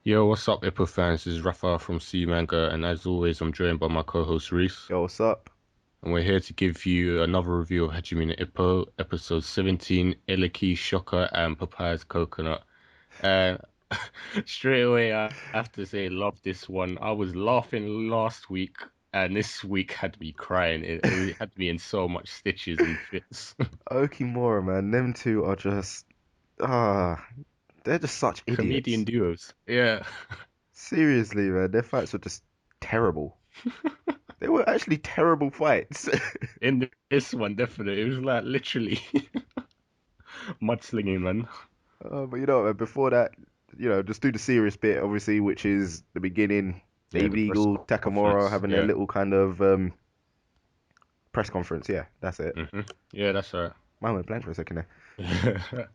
Yo, what's up, Ippo fans? This is Rafa from C Manga, and as always, I'm joined by my co-host Reese, Yo, what's up? and we're here to give you another review of Hajime no Ippo, episode 17, Eleki, Shocker, and Papaya's Coconut. And straight away, I have to say, love this one. I was laughing last week, and this week had me crying. It had me in so much stitches and fits. Okimura, man. Them two are just ah, they're just such Comedian idiots. duos. Yeah. Seriously, man. Their fights were just terrible. They were actually terrible fights. In this one, definitely. It was like literally mudslinging, man. But you know, man, before that, just do the serious bit, obviously, which is the beginning. Yeah, David the press Eagle, Takamura conference. having their Yeah. little kind of press conference. Yeah, that's it. Yeah, that's right. Mine went blank for a second there. Yeah,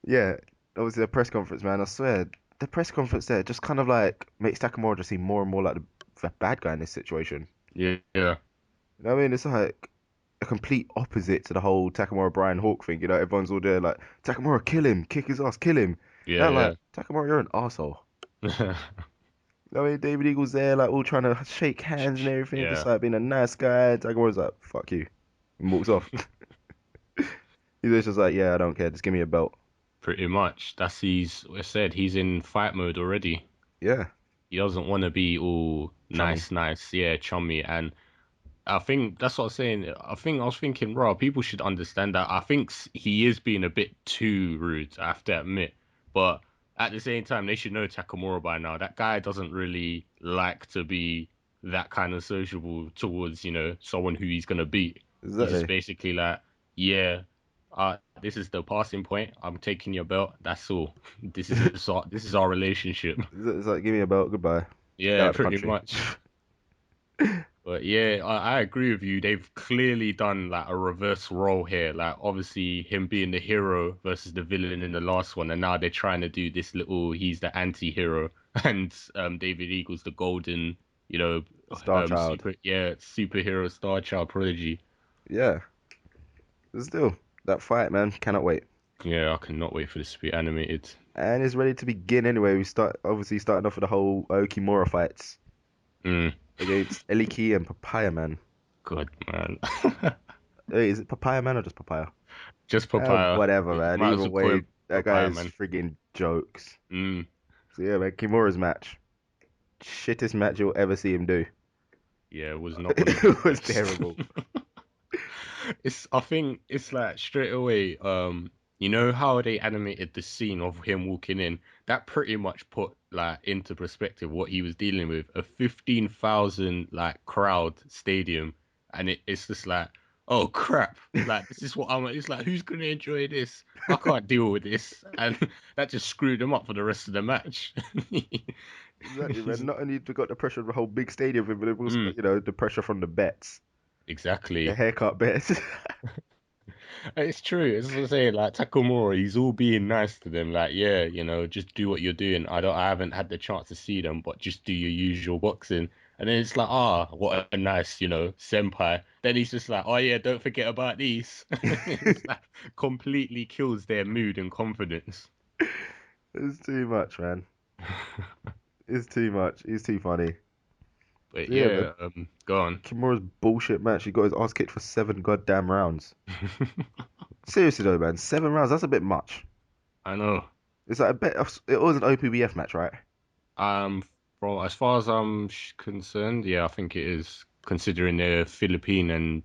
Yeah, obviously the press conference, man. I swear, the press conference there just kind of like makes Takamura just seem more and more like the bad guy in this situation. yeah, You know what I mean? It's like a complete opposite to the whole Takamura Brian Hawk thing. You know, everyone's all there like Takamura, kill him, kick his ass, kill him. And I'm like, yeah, Takamura, you're an asshole. yeah. You know what I mean? David Eagle's there, like all trying to shake hands and everything, just Yeah, like being a nice guy. Takamura's like, fuck you, and walks off. He's just like, yeah, I don't care, just give me a belt. pretty much. That's I said he's in fight mode already. Yeah, He doesn't want to be all chummy. nice, yeah, chummy. And I think that's what I was saying. I was thinking, bro, people should understand that. I think he is being a bit too rude, I have to admit. But at the same time, they should know Takamura by now. That guy doesn't really like to be that kind of sociable towards, someone who he's gonna beat. He's just Exactly. basically like, yeah, this is the passing point. I'm taking your belt. That's all. This is our relationship. It's like, give me a belt, goodbye. Get Yeah, out of the pretty country. much. But yeah, I agree with you. They've clearly done like a reverse role here. Like obviously him being the hero versus the villain in the last one, and now they're trying to do this little he's the anti-hero and David Eagle's the golden, you know, Star Child. superhero star child prodigy. Yeah. But still, that fight, man, cannot wait. Yeah, I cannot wait for this to be animated. And it's ready to begin anyway. We start obviously starting off with the whole Okimura fights Mm, against Eleki and Papaya Man. good man. Hey, is it Papaya Man or just Papaya? Just Papaya. Whatever, You man. might Either as well call way, him that guy Papaya, is man. friggin' jokes. Mm, So yeah, man, Kimura's match. Shittest match you'll ever see him do. yeah, it was not one of the It was best. terrible. I think it's like straight away, you know how they animated the scene of him walking in? That pretty much put like into perspective what he was dealing with. A 15,000 like crowd stadium, and it's just like, oh crap. Like this is what I'm it's like who's gonna enjoy this? I can't deal with this. And that just screwed him up for the rest of the match. Exactly, man. He's, Not only have we got the pressure of the whole big stadium, but we've also mm, got, the pressure from the bets, the exactly. haircut bets. It's true. It's what I'm saying. Like Takamura, he's all being nice to them. Like, yeah, just do what you're doing. I haven't had the chance to see them, but just do your usual boxing. And then it's like, what a nice, senpai. Then he's just like, oh yeah, don't forget about these. It's like completely kills their mood and confidence. It's too much, man. It's too much. He's too funny. But So yeah, man. yeah, go on. Kimura's bullshit match. He got his ass kicked for 7 goddamn rounds. Seriously though, man, 7 rounds. That's a bit much. I know. It's like a bit. It was an OPBF match, right? Um, from as far as I'm concerned, yeah, I think it is considering they're Philippine and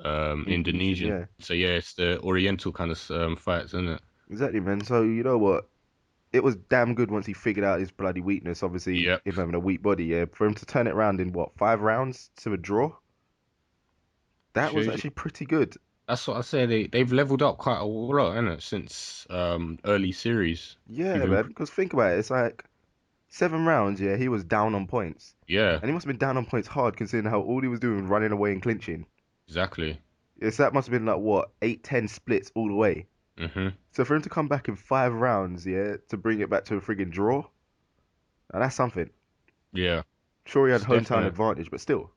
Indonesian, Indonesian. yeah. So yeah, it's the Oriental kind of fights, isn't it? Exactly, man. So you know what? It was damn good once he figured out his bloody weakness. Obviously, Yep. him having a weak body. Yeah, for him to turn it around in what 5 rounds to a draw. That was Shows you. actually pretty good. That's what I say. They've leveled up quite a lot, isn't it, since early series. Yeah, Even man. Because think about it. It's like 7 rounds. Yeah, he was down on points, yeah, and he must have been down on points hard considering how all he was doing was running away and clinching. exactly. Yes, that must have been like what 8, 10 splits all the way. Hmm. So for him to come back in 5 rounds, yeah, to bring it back to a friggin' draw, now that's something. Yeah, Sure, he had it's hometown definite. advantage, but still.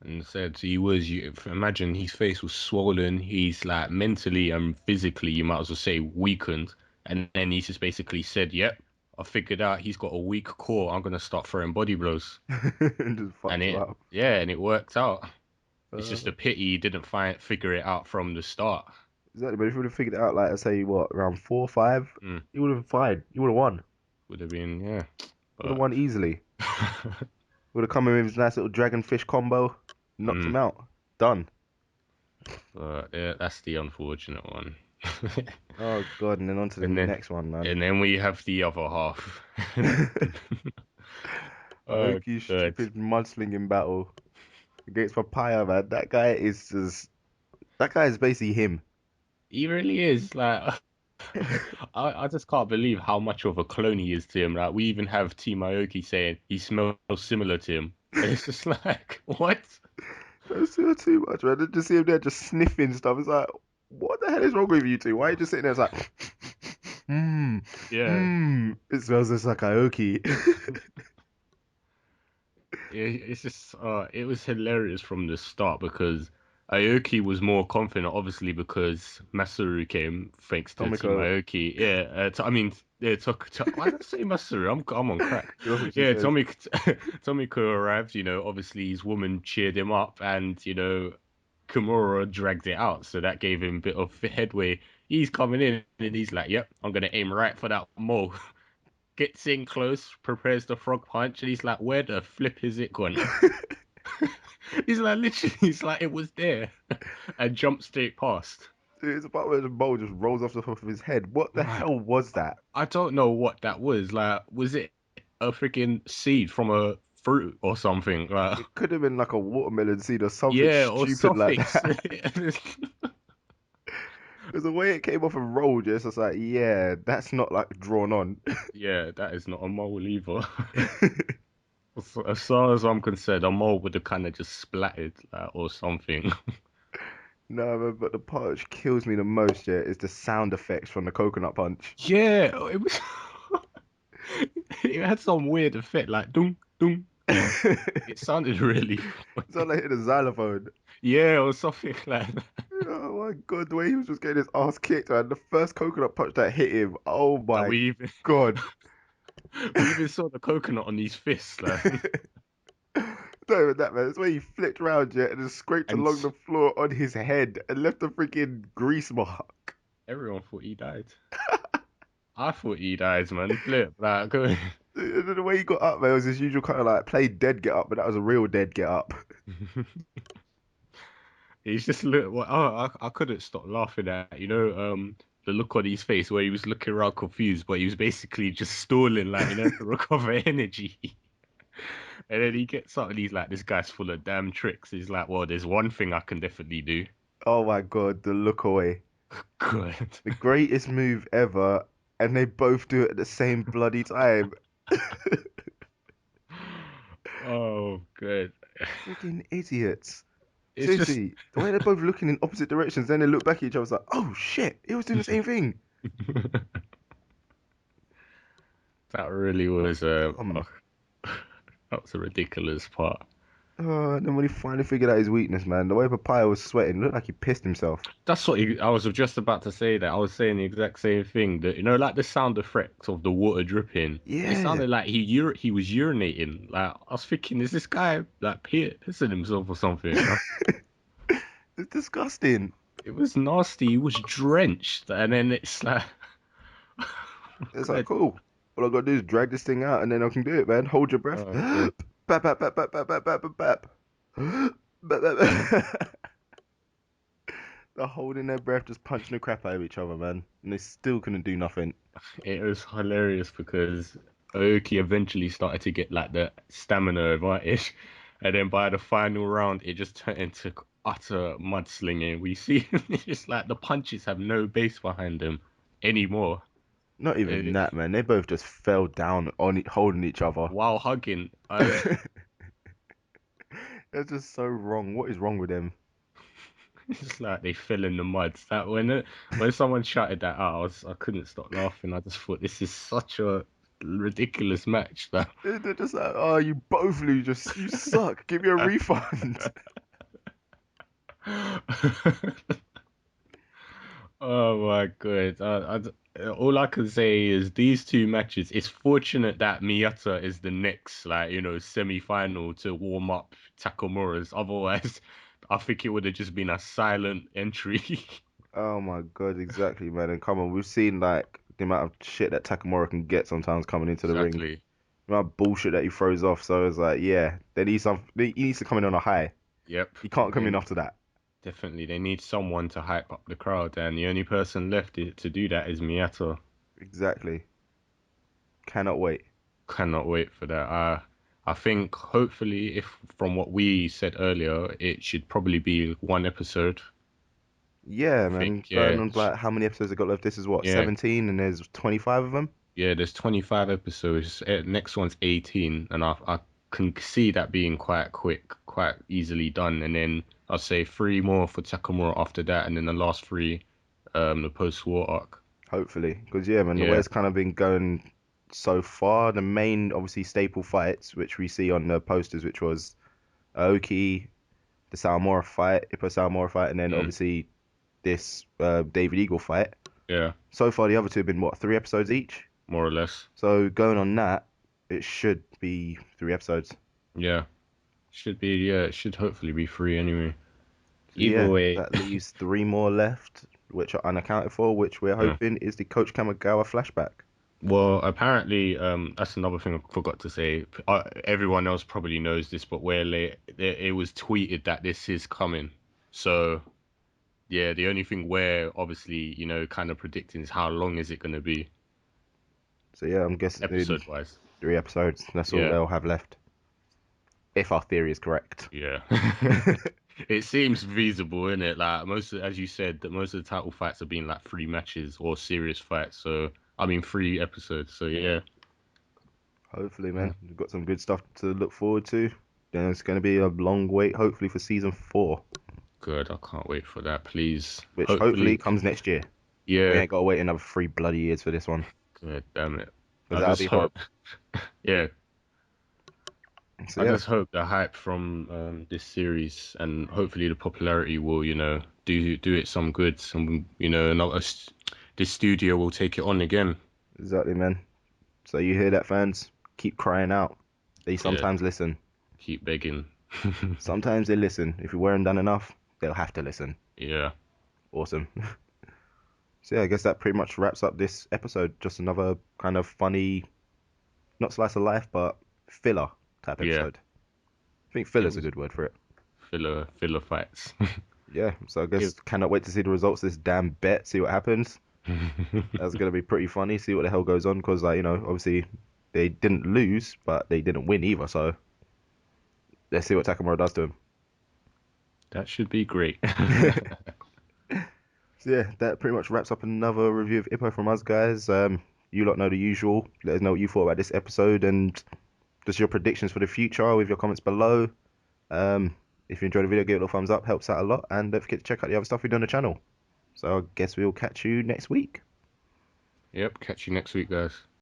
And said he was. Imagine his face was swollen. He's like mentally and physically, you might as well say weakened. And then he just basically said, "Yep, I figured out he's got a weak core. I'm gonna start throwing body blows, and just and fucked him it up. yeah, and it worked out. It's just Uh, a pity he didn't figure it out from the start. exactly, but if you would have figured it out, like, I say, what, around 4 or 5, Mm, you would have been fine. You would have won. would have been yeah, Would have but won easily. Would have come in with his nice little dragonfish combo, knocked mm, him out. Done. but yeah, that's the unfortunate one. Oh god, and then on to the And then next one, man. and then we have the other half. Oh, Aoki's good. stupid mudslinging battle against Papaya, man. That guy is basically him. He really is like I just can't believe how much of a clone he is to him. Like we even have Team Aoki saying he smells similar to him. And it's just like, what? That's still too much, man. Just see him there just sniffing stuff. It's like, what the hell is wrong with you two? Why are you just sitting there? It's like, mmm, Yeah. mmm. It smells just like Aoki. It's just it was hilarious from the start because Aoki was more confident, obviously because Masaru came thanks to Team Tomiko, Aoki. Yeah, I mean, yeah, why did I say Masaru? I'm on crack. that's what she Yeah, says. Tomiko arrived. Obviously his woman cheered him up, and Kimura dragged it out, so that gave him a bit of headway. He's coming in and he's like, "Yep, I'm gonna aim right for that mole." Gets in close, prepares the frog punch, and he's like, "Where the flip is it gone?" He's like, literally, he's like, it was there, and jumped straight past. It's a part where the bowl just rolls off the top of his head. What the Like, hell was that? I don't know what that was. Like, was it a freaking seed from a fruit or something? Like, It could have been like a watermelon seed or something yeah, or stupid like something. that. Because the way it came off and rolled, it's just like, yeah, that's not like drawn on. Yeah, that is not a mole either. As far as I'm concerned, a mole would have kind of just splattered or something. No, but the part which kills me the most, yeah, is the sound effects from the coconut punch. Yeah, it was. It had some weird effect, like dunk dunk. It It sounded really, sounded like hitting a xylophone. yeah, or something like that. Oh my god, the way he was just getting his ass kicked, man. The first coconut punch that hit him, oh And my we even god. we even saw the coconut on his fist, like, Not even that, man. It's where he flipped around, yeah, and just scraped and along the floor on his head and left a freaking grease mark. everyone thought he died. I thought he died, man. Flip, like, And then the way he got up, man, was his usual kind of like play dead get up, but that was a real dead get up. he's just look. Well, I couldn't stop laughing at the look on his face where he was looking around confused, but he was basically just stalling, like to recover energy. And then he gets up and he's like, "This guy's full of damn tricks." He's like, "Well, there's one thing I can definitely do." Oh my god, the look away. Good. The greatest move ever, and they both do it at the same bloody time. Oh, good. Freaking idiots. It's just Seriously, the way they're both looking in opposite directions, then they look back at each other, it's like, oh shit, he was doing the same thing. that really was Dumb. that was a ridiculous part. And then when he finally figured out his weakness, man, the way Papaya was sweating, looked like he pissed himself. That's what I was just about to say. That I was saying the exact same thing. That like the sound effects of the water dripping. It Yeah, sounded like he was urinating. Like I was thinking, is this guy like pissing himself or something? it's disgusting. It was nasty. He was drenched, and then it's like, It's like, good. cool. All I gotta do is drag this thing out, and then I can do it, man. Hold your breath. Oh, good. Bap, bap, bap, bap, bap, bap, bap, bap, bap. Bap, bap, bap. They're holding their breath, just punching the crap out of each other, man. And they still couldn't do nothing. It was hilarious because Aoki eventually started to get like the stamina advantage, and then by the final round, it just turned into utter mudslinging. We see it's just like the punches have no base behind them anymore. Not even Uh, that, man. They both just fell down on it, holding each other. while hugging, That's just so wrong. What is wrong with them? it's like they fell in the mud. That when someone shouted that out, I couldn't stop laughing. I just thought this is such a ridiculous match. That They're just like, oh, you both lose. You suck. Give me a refund. Oh my god! All I can say is these two matches. It's fortunate that Miyata is the next, like, semi-final to warm up Takamura's. Otherwise, I think it would have just been a silent entry. Oh my God, exactly, man. And come on, we've seen like the amount of shit that Takamura can get sometimes coming into the ring. Exactly. The amount of bullshit that he throws off. So it's like, yeah, they need some. He needs to come in on a high. Yep. He can't come in Then after that. definitely they need someone to hype up the crowd, and the only person left to do that is Miyata. Exactly. Cannot wait. Cannot wait for that. I think hopefully, if from what we said earlier, it should probably be one episode. Yeah, I think, man. Going on like how many episodes I got left? This is what, yeah, 17, and there's 25 of them. yeah. There's 25 episodes. Next one's 18, and I can see that being quite quick, quite easily done. And then I'll say three more for Takamura after that, and then the last three, the post-war arc. Hopefully, because yeah, man, the way Yeah, it's kind of been going so far, the main obviously staple fights which we see on the posters, which was Aoki, the Salamora fight, Ippo Salamora fight, and then mm, obviously this David Eagle fight. yeah, So far, the other two have been what, 3 episodes each? more or less. So going on that, it should be 3 episodes. Yeah, should be. Yeah, it should hopefully be free anyway. So Either yeah, way. that leaves three more left, which are unaccounted for, which we're Yeah. hoping is the Coach Kamigawa flashback. Well, apparently, that's another thing I forgot to say. Everyone else probably knows this, but it was tweeted that this is coming. So yeah, the only thing we're obviously, kind of predicting is how long is it going to be, So yeah, I'm guessing episode wise. 3 episodes. That's all Yeah, they'll have left, if our theory is correct. yeah. It seems feasible, isn't it? Like as you said, that most of the title fights have been like three matches or serious fights. So I mean, three episodes. So yeah. Hopefully, man, we've got some good stuff to look forward to. Then it's going to be a long wait, hopefully, for season 4, Good. I can't wait for that. Please. which hopefully Hopefully. comes next year. We Yeah. ain't got to wait another 3 bloody years for this one, God damn it. because I that'll just be hope. horrible. Yeah. So I yeah, just hope the hype from this series and hopefully the popularity will, do it some good. Some, this studio will take it on again. exactly, man. So you hear that, fans? Keep crying out. They Yeah. sometimes listen. Keep begging. Sometimes they listen. If you wear them down enough, they'll have to listen. Yeah. Awesome. So yeah, I guess that pretty much wraps up this episode. Just another kind of funny, not slice of life, but filler type Yeah. episode. I think It filler's a was good word for it. filler fights. Yeah, so I It, guess cannot wait to see the results of this damn bet, see what happens. That's gonna be pretty funny, see what the hell goes on, because like, obviously they didn't lose, but they didn't win either, so let's see what Takamura does to that should be great. him. So yeah, that pretty much wraps up another review of Ippo from us guys. You lot know the usual. Let us know what you thought about this episode and just your predictions for the future with your comments below. Um, if you enjoyed the video, give it a thumbs up, helps out a lot, and don't forget to check out the other stuff we do on the channel. So I guess we'll catch you next week. Yep. Catch you next week, guys.